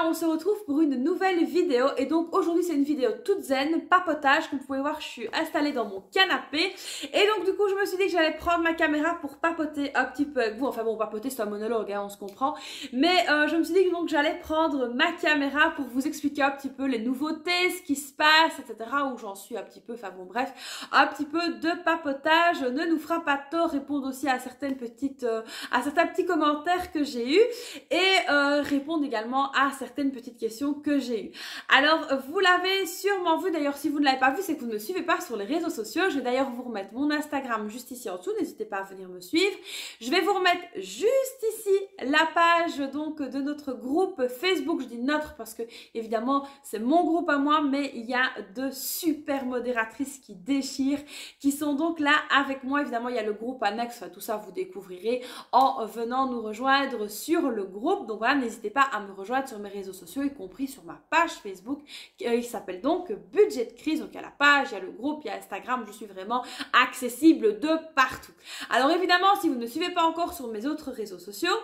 on se retrouve pour une nouvelle vidéo et donc aujourd'hui c'est une vidéo toute zen, papotage. Comme vous pouvez voir, je suis installée dans mon canapé et donc du coup je me suis dit que j'allais prendre ma caméra pour papoter un petit peu avec vous. Enfin bon, papoter c'est un monologue, hein, on se comprend, mais je me suis dit que donc j'allais prendre ma caméra pour vous expliquer un petit peu les nouveautés, ce qui se passe, etc., où j'en suis un petit peu. Enfin bon, bref, un petit peu de papotage ne nous fera pas tort, répondre aussi à certaines petites à certains petits commentaires que j'ai eus et répondre également à certaines petites questions que j'ai eues. Alors, vous l'avez sûrement vu, d'ailleurs si vous ne l'avez pas vu, c'est que vous ne me suivez pas sur les réseaux sociaux. Je vais d'ailleurs vous remettre mon Instagram juste ici en dessous, n'hésitez pas à venir me suivre. Je vais vous remettre juste ici la page donc de notre groupe Facebook. Je dis notre parce que évidemment c'est mon groupe à moi, mais il y a de super modératrices qui déchirent, qui sont donc là avec moi. Évidemment il y a le groupe annexe, enfin, tout ça vous découvrirez en venant nous rejoindre sur le groupe. Donc voilà, n'hésitez pas à me rejoindre sur mes réseaux sociaux, y compris sur ma page Facebook qui s'appelle donc Budget de Crise. Donc il y a la page, il y a le groupe, il y a Instagram, je suis vraiment accessible de partout. Alors évidemment, si vous ne me suivez pas encore sur mes autres réseaux sociaux,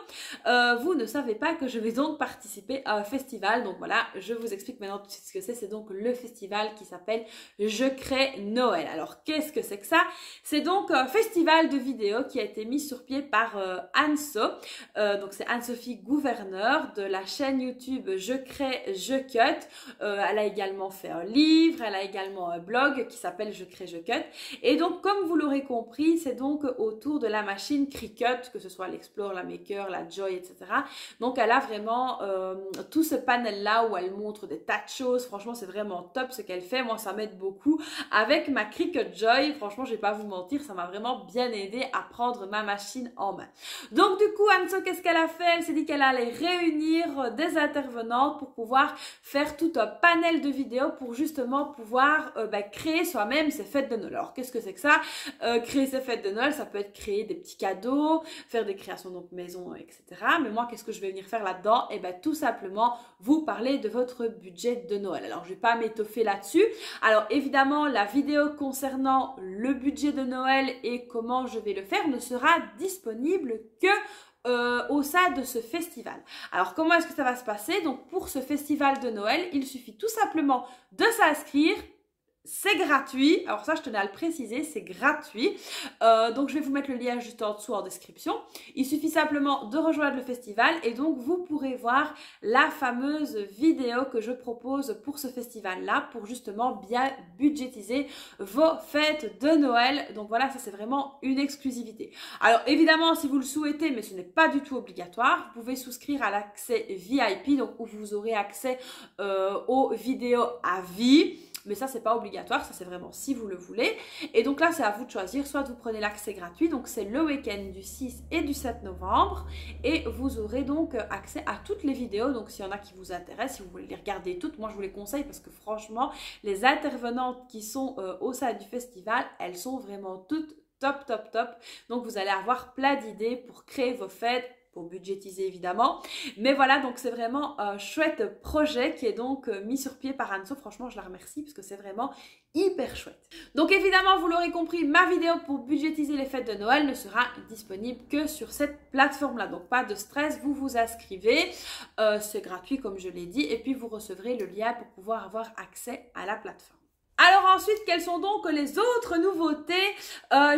vous ne savez pas que je vais donc participer à un festival. Donc voilà, je vous explique maintenant tout de suite ce que c'est. C'est donc le festival qui s'appelle Je crée Noël. Alors qu'est-ce que c'est que ça? C'est donc un festival de vidéos qui a été mis sur pied par Anso. Donc c'est Anne-Sophie Gouverneur de la chaîne YouTube Je crée, je cut. Elle a également fait un livre, elle a également un blog qui s'appelle Je crée, je cut. Et donc comme vous l'aurez compris, c'est donc autour de la machine Cricut, que ce soit l'Explore, la Maker, la Joy, etc. Donc elle a vraiment tout ce panel là où elle montre des tas de choses. Franchement c'est vraiment top ce qu'elle fait, moi ça m'aide beaucoup avec ma Cricut Joy. Franchement je vais pas vous mentir, ça m'a vraiment bien aidé à prendre ma machine en main. Donc du coup Anso, qu'est-ce qu'elle a fait? Elle s'est dit qu'elle allait réunir des intervenantes pour pouvoir faire tout un panel de vidéos pour justement pouvoir créer soi-même ses fêtes de Noël. Alors qu'est-ce que c'est que ça? Créer ses fêtes de Noël, ça peut être créer des petits cadeaux, faire des créations donc maison, etc. Mais moi qu'est-ce que je vais venir faire là-dedans? Et bien tout simplement vous parler de votre budget de Noël. Alors je vais pas m'étoffer là-dessus. Alors évidemment la vidéo concernant le budget de Noël et comment je vais le faire ne sera disponible que au sein de ce festival. Alors comment est-ce que ça va se passer? Donc pour ce festival de Noël, il suffit tout simplement de s'inscrire. C'est gratuit, alors ça je tenais à le préciser, c'est gratuit. Donc je vais vous mettre le lien juste en dessous en description. Il suffit simplement de rejoindre le festival et donc vous pourrez voir la fameuse vidéo que je propose pour ce festival-là, pour justement bien budgétiser vos fêtes de Noël. Donc voilà, ça c'est vraiment une exclusivité. Alors évidemment, si vous le souhaitez, mais ce n'est pas du tout obligatoire, vous pouvez souscrire à l'accès VIP, donc où vous aurez accès aux vidéos à vie. Mais ça, c'est pas obligatoire, ça c'est vraiment si vous le voulez. Et donc là, c'est à vous de choisir. Soit vous prenez l'accès gratuit, donc c'est le week-end du 6 et du 7 novembre. Et vous aurez donc accès à toutes les vidéos. Donc s'il y en a qui vous intéressent, si vous voulez les regarder toutes, moi je vous les conseille parce que franchement, les intervenantes qui sont au sein du festival, elles sont vraiment toutes top, top, top. Donc vous allez avoir plein d'idées pour créer vos fêtes, pour budgétiser évidemment. Mais voilà, donc c'est vraiment un chouette projet qui est donc mis sur pied par Anso. Franchement, je la remercie parce que c'est vraiment hyper chouette. Donc évidemment, vous l'aurez compris, ma vidéo pour budgétiser les fêtes de Noël ne sera disponible que sur cette plateforme-là. Donc pas de stress, vous vous inscrivez, c'est gratuit comme je l'ai dit, et puis vous recevrez le lien pour pouvoir avoir accès à la plateforme. Alors ensuite, quelles sont donc les autres nouveautés?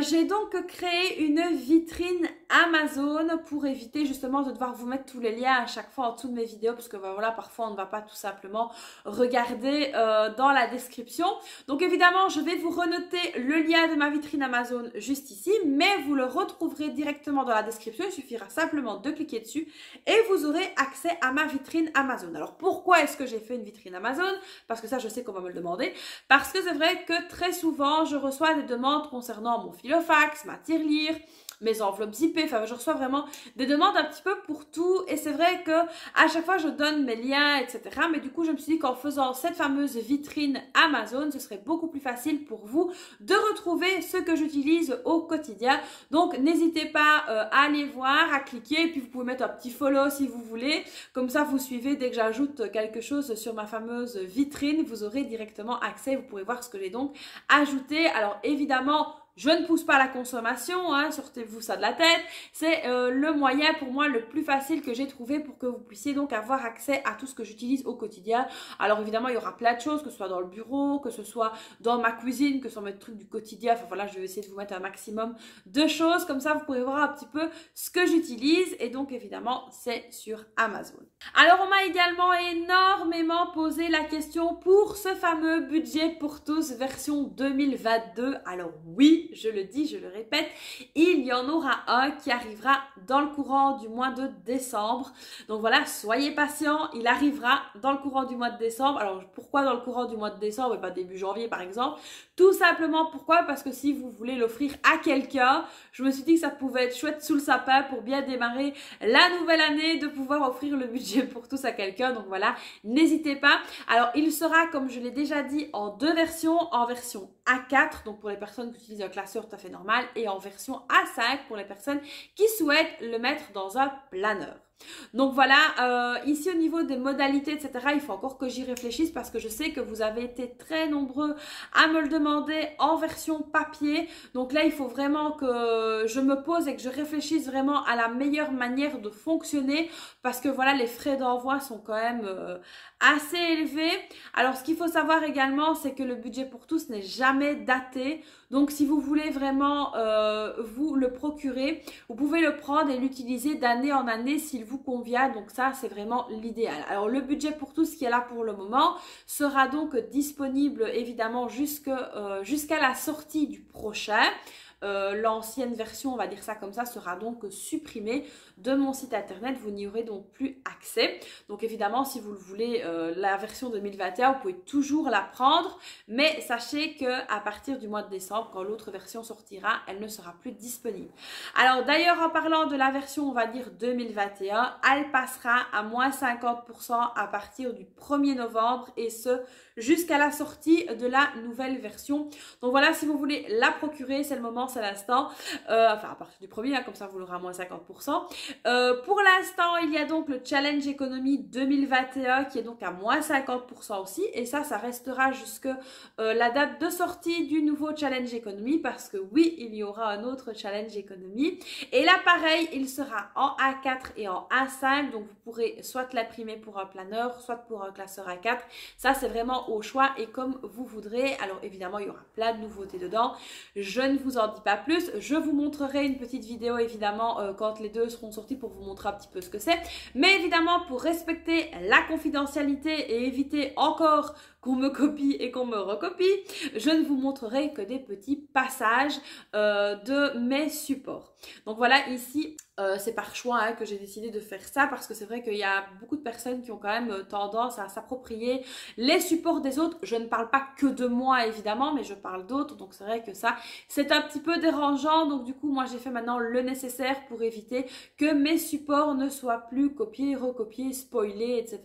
J'ai donc créé une vitrine Amazon pour éviter justement de devoir vous mettre tous les liens à chaque fois en dessous de mes vidéos, parce que voilà, parfois on ne va pas tout simplement regarder dans la description. Donc évidemment, je vais vous renoter le lien de ma vitrine Amazon juste ici, mais vous le retrouverez directement dans la description. Il suffira simplement de cliquer dessus et vous aurez accès à ma vitrine Amazon. Alors pourquoi est-ce que j'ai fait une vitrine Amazon? Parce que ça, je sais qu'on va me le demander. Parce que c'est vrai que très souvent, je reçois des demandes concernant mon filofax, ma tirelire, mes enveloppes zippées, enfin je reçois vraiment des demandes un petit peu pour tout et c'est vrai que à chaque fois je donne mes liens, etc. Mais du coup je me suis dit qu'en faisant cette fameuse vitrine Amazon, ce serait beaucoup plus facile pour vous de retrouver ce que j'utilise au quotidien. Donc n'hésitez pas à aller voir, à cliquer, et puis vous pouvez mettre un petit follow si vous voulez, comme ça vous suivez dès que j'ajoute quelque chose sur ma fameuse vitrine, vous aurez directement accès, vous pourrez voir ce que j'ai donc ajouté. Alors évidemment, je ne pousse pas la consommation, hein, sortez-vous ça de la tête. C'est le moyen pour moi le plus facile que j'ai trouvé pour que vous puissiez donc avoir accès à tout ce que j'utilise au quotidien. Alors évidemment, il y aura plein de choses, que ce soit dans le bureau, que ce soit dans ma cuisine, que ce soit mes trucs du quotidien. Enfin voilà, je vais essayer de vous mettre un maximum de choses. Comme ça, vous pourrez voir un petit peu ce que j'utilise. Et donc évidemment, c'est sur Amazon. Alors on m'a également énormément posé la question pour ce fameux budget pour tous version 2022. Alors oui, je le dis, je le répète, il y en aura un qui arrivera dans le courant du mois de décembre. Donc voilà, soyez patients, il arrivera dans le courant du mois de décembre. Alors pourquoi dans le courant du mois de décembre et pas début janvier par exemple? Tout simplement pourquoi? Parce que si vous voulez l'offrir à quelqu'un, je me suis dit que ça pouvait être chouette sous le sapin pour bien démarrer la nouvelle année, de pouvoir offrir le budget pour tous à quelqu'un. Donc voilà, n'hésitez pas. Alors il sera, comme je l'ai déjà dit, en deux versions, en version A4, donc pour les personnes qui utilisent un classeur tout à fait normal, et en version A5 pour les personnes qui souhaitent le mettre dans un planeur. Donc voilà, ici au niveau des modalités, etc., il faut encore que j'y réfléchisse parce que je sais que vous avez été très nombreux à me le demander en version papier. Donc là, il faut vraiment que je me pose et que je réfléchisse vraiment à la meilleure manière de fonctionner parce que voilà, les frais d'envoi sont quand même assez élevés. Alors ce qu'il faut savoir également, c'est que le budget pour tous n'est jamais daté. Donc si vous voulez vraiment vous le procurer, vous pouvez le prendre et l'utiliser d'année en année s'il vous convient. Donc ça, c'est vraiment l'idéal. Alors le budget pour tous qui est là pour le moment sera donc disponible évidemment jusqu'à la sortie du prochain. L'ancienne version, on va dire ça comme ça, sera donc supprimée de mon site internet. Vous n'y aurez donc plus accès. Donc évidemment, si vous le voulez, la version 2021, vous pouvez toujours la prendre. Mais sachez qu'à partir du mois de décembre, quand l'autre version sortira, elle ne sera plus disponible. Alors d'ailleurs, en parlant de la version, on va dire 2021, elle passera à moins 50% à partir du 1er novembre et ce, jusqu'à la sortie de la nouvelle version. Donc voilà, si vous voulez la procurer, c'est le moment, c'est l'instant. Enfin, à partir du 1er, hein, comme ça vous l'aurez à moins 50%. Pour l'instant, il y a donc le Challenge Economy 2021 qui est donc à moins 50% aussi. Et ça restera jusque la date de sortie du nouveau Challenge Economy parce que oui, il y aura un autre Challenge Economy. Et là, pareil, il sera en A4 et en A5. Donc, vous pourrez soit l'imprimer pour un planeur, soit pour un classeur A4. Ça, c'est vraiment au choix et comme vous voudrez. Alors, évidemment, il y aura plein de nouveautés dedans. Je ne vous en dis pas plus. Je vous montrerai une petite vidéo, évidemment, quand les deux seront sortis pour vous montrer un petit peu ce que c'est. Mais évidemment, pour respecter la confidentialité et éviter encore qu'on me copie et qu'on me recopie, je ne vous montrerai que des petits passages de mes supports. Donc voilà, ici, c'est par choix hein, que j'ai décidé de faire ça parce que c'est vrai qu'il y a beaucoup de personnes qui ont quand même tendance à s'approprier les supports des autres. Je ne parle pas que de moi évidemment, mais je parle d'autres. Donc c'est vrai que ça, c'est un petit peu dérangeant. Donc du coup, moi j'ai fait maintenant le nécessaire pour éviter que mes supports ne soient plus copiés, recopiés, spoilés, etc.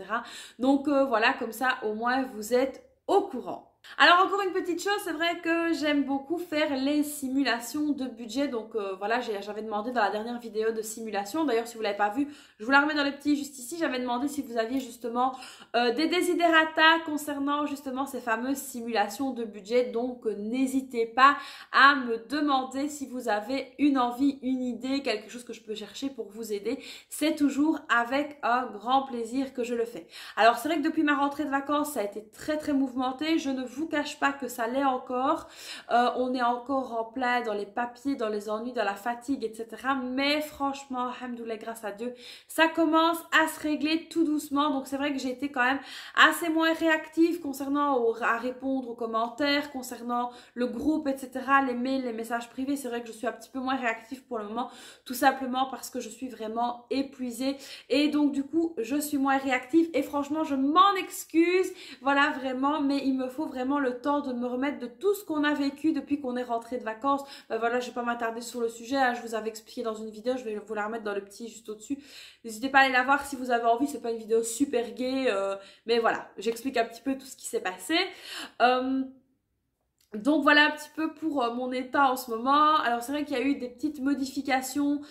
Donc voilà, comme ça au moins vous êtes au courant. Alors encore une petite chose, c'est vrai que j'aime beaucoup faire les simulations de budget, donc voilà, j'avais demandé dans la dernière vidéo de simulation, d'ailleurs si vous ne l'avez pas vu, je vous la remets dans le petit juste ici, j'avais demandé si vous aviez justement des desiderata concernant justement ces fameuses simulations de budget, donc n'hésitez pas à me demander si vous avez une envie, une idée, quelque chose que je peux chercher pour vous aider, c'est toujours avec un grand plaisir que je le fais. Alors c'est vrai que depuis ma rentrée de vacances, ça a été très mouvementé, je ne vous cache pas que ça l'est encore, on est encore en plein dans les papiers, dans les ennuis, dans la fatigue, etc. Mais franchement, alhamdoulilah, grâce à Dieu, ça commence à se régler tout doucement. Donc c'est vrai que j'ai été quand même assez moins réactive concernant à répondre aux commentaires, concernant le groupe, etc. Les mails, les messages privés, c'est vrai que je suis un petit peu moins réactive pour le moment, tout simplement parce que je suis vraiment épuisée et donc du coup, je suis moins réactive et franchement, je m'en excuse, voilà vraiment, mais il me faut vraiment le temps de me remettre de tout ce qu'on a vécu depuis qu'on est rentré de vacances. Voilà, je ne vais pas m'attarder sur le sujet, hein, je vous avais expliqué dans une vidéo, je vais vous la remettre dans le petit juste au-dessus. N'hésitez pas à aller la voir si vous avez envie, c'est pas une vidéo super gaie, mais voilà, j'explique un petit peu tout ce qui s'est passé. Donc voilà un petit peu pour mon état en ce moment. Alors c'est vrai qu'il y a eu des petites modifications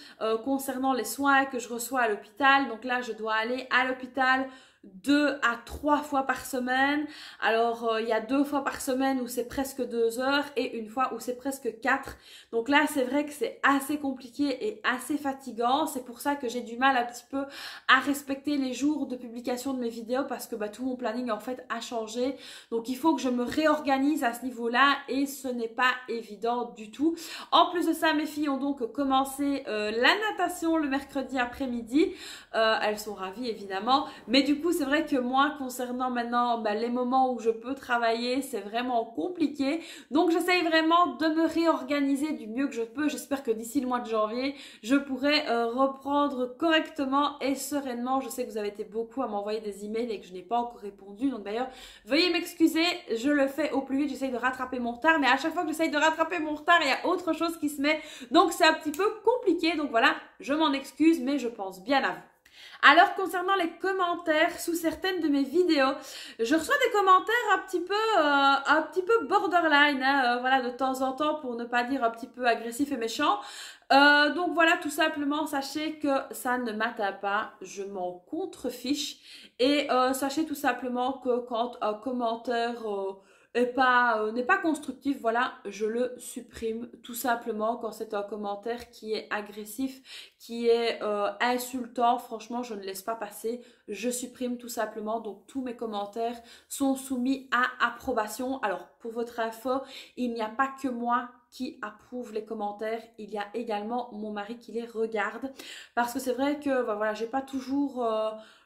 concernant les soins que je reçois à l'hôpital. Donc là je dois aller à l'hôpital 2 à 3 fois par semaine. Alors, il y a 2 fois par semaine où c'est presque 2 heures et une fois où c'est presque 4. Donc là, c'est vrai que c'est assez compliqué et assez fatigant. C'est pour ça que j'ai du mal un petit peu à respecter les jours de publication de mes vidéos parce que tout mon planning en fait a changé. Donc, il faut que je me réorganise à ce niveau-là et ce n'est pas évident du tout. En plus de ça, mes filles ont donc commencé la natation le mercredi après-midi. Elles sont ravies évidemment. Mais du coup, c'est vrai que moi, concernant maintenant les moments où je peux travailler, c'est vraiment compliqué. Donc, j'essaye vraiment de me réorganiser du mieux que je peux. J'espère que d'ici le mois de janvier, je pourrai reprendre correctement et sereinement. Je sais que vous avez été beaucoup à m'envoyer des emails et que je n'ai pas encore répondu. Donc d'ailleurs, veuillez m'excuser. Je le fais au plus vite. J'essaye de rattraper mon retard. Mais à chaque fois que j'essaye de rattraper mon retard, il y a autre chose qui se met. Donc, c'est un petit peu compliqué. Donc voilà, je m'en excuse, mais je pense bien à vous. Alors, concernant les commentaires sous certaines de mes vidéos, je reçois des commentaires un petit peu borderline, hein, voilà, de temps en temps, pour ne pas dire un petit peu agressif et méchant. Donc voilà, tout simplement, sachez que ça ne m'atteint pas, je m'en contrefiche. Et sachez tout simplement que quand un commentaire n'est pas constructif, voilà, je le supprime tout simplement. Quand c'est un commentaire qui est agressif, qui est insultant, franchement, je ne laisse pas passer, je supprime tout simplement. Donc tous mes commentaires sont soumis à approbation. Alors pour votre info, il n'y a pas que moi qui approuve les commentaires, il y a également mon mari qui les regarde, parce que c'est vrai que voilà, j'ai pas toujours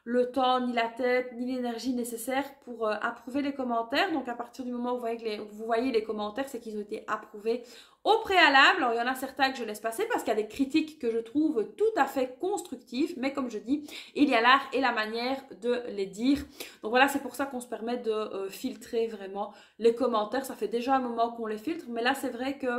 le temps, ni la tête, ni l'énergie nécessaire pour approuver les commentaires. Donc à partir du moment où vous voyez les commentaires, c'est qu'ils ont été approuvés au préalable. Alors il y en a certains que je laisse passer parce qu'il y a des critiques que je trouve tout à fait constructives, mais comme je dis, il y a l'art et la manière de les dire. Donc voilà, c'est pour ça qu'on se permet de filtrer vraiment les commentaires. Ça fait déjà un moment qu'on les filtre, mais là c'est vrai que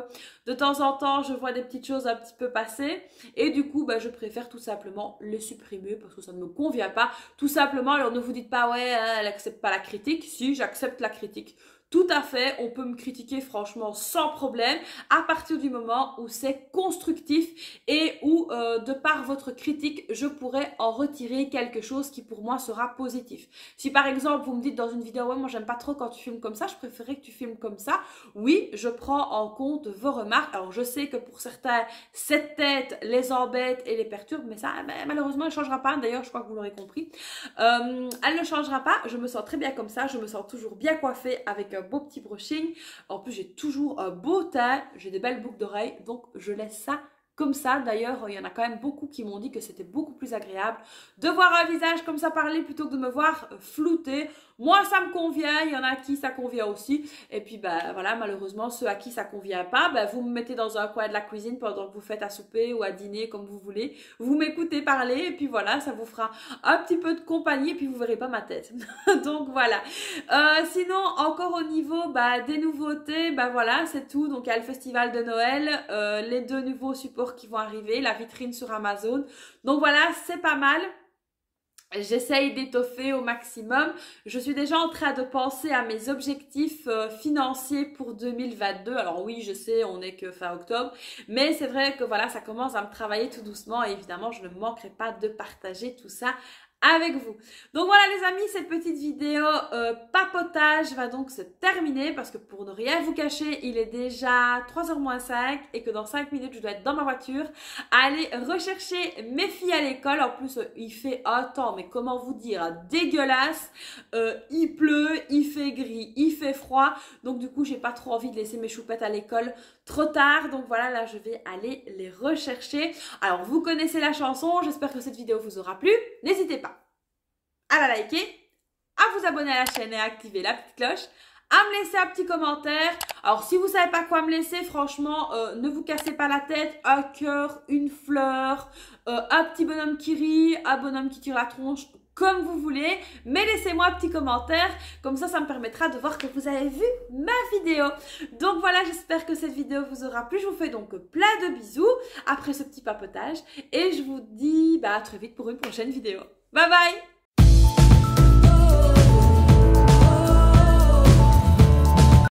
de temps en temps, je vois des petites choses un petit peu passer et du coup, je préfère tout simplement les supprimer parce que ça ne me convient pas. Tout simplement, alors ne vous dites pas, ouais, elle n'accepte pas la critique. Si, j'accepte la critique. Tout à fait, on peut me critiquer franchement sans problème à partir du moment où c'est constructif et où de par votre critique, je pourrais en retirer quelque chose qui pour moi sera positif. Si par exemple vous me dites dans une vidéo, ouais moi j'aime pas trop quand tu filmes comme ça, je préférerais que tu filmes comme ça, oui je prends en compte vos remarques. Alors je sais que pour certains, cette tête les embête et les perturbe, mais ça malheureusement elle ne changera pas, d'ailleurs je crois que vous l'aurez compris. Elle ne changera pas, je me sens très bien comme ça, je me sens toujours bien coiffée avec un beau petit brushing. En plus, j'ai toujours un beau teint, j'ai des belles boucles d'oreilles, donc je laisse ça comme ça. D'ailleurs, il y en a quand même beaucoup qui m'ont dit que c'était beaucoup plus agréable de voir un visage comme ça parler plutôt que de me voir flouter. Moi, ça me convient, il y en a à qui ça convient aussi. Et puis, voilà, malheureusement, ceux à qui ça convient pas, vous me mettez dans un coin de la cuisine pendant que vous faites à souper ou à dîner, comme vous voulez. Vous m'écoutez parler et puis voilà, ça vous fera un petit peu de compagnie et puis vous verrez pas ma tête. Donc, voilà. Sinon, encore au niveau des nouveautés, voilà, c'est tout. Donc, il y a le festival de Noël, les 2 nouveaux supports qui vont arriver, la vitrine sur Amazon. Donc, voilà, c'est pas mal. J'essaye d'étoffer au maximum. Je suis déjà en train de penser à mes objectifs financiers pour 2022. Alors oui, je sais, on n'est que fin octobre. Mais c'est vrai que voilà, ça commence à me travailler tout doucement. Et évidemment, je ne manquerai pas de partager tout ça avec vous. Donc voilà les amis, cette petite vidéo papotage va donc se terminer parce que pour ne rien vous cacher, il est déjà 3h moins 5 et que dans 5 minutes, je dois être dans ma voiture à aller rechercher mes filles à l'école. En plus, il fait un temps, mais comment vous dire, dégueulasse. Il pleut, il fait gris, il fait froid. Donc du coup, j'ai pas trop envie de laisser mes choupettes à l'école trop tard. Donc voilà, là, je vais aller les rechercher. Alors, vous connaissez la chanson. J'espère que cette vidéo vous aura plu. N'hésitez pas à la liker, à vous abonner à la chaîne et à activer la petite cloche, à me laisser un petit commentaire. Alors, si vous savez pas quoi me laisser, franchement, ne vous cassez pas la tête. Un cœur, une fleur, un petit bonhomme qui rit, un bonhomme qui tire la tronche, comme vous voulez. Mais laissez-moi un petit commentaire. Comme ça me permettra de voir que vous avez vu ma vidéo. Donc voilà, j'espère que cette vidéo vous aura plu. Je vous fais donc plein de bisous après ce petit papotage. Et je vous dis à très vite pour une prochaine vidéo. Bye bye!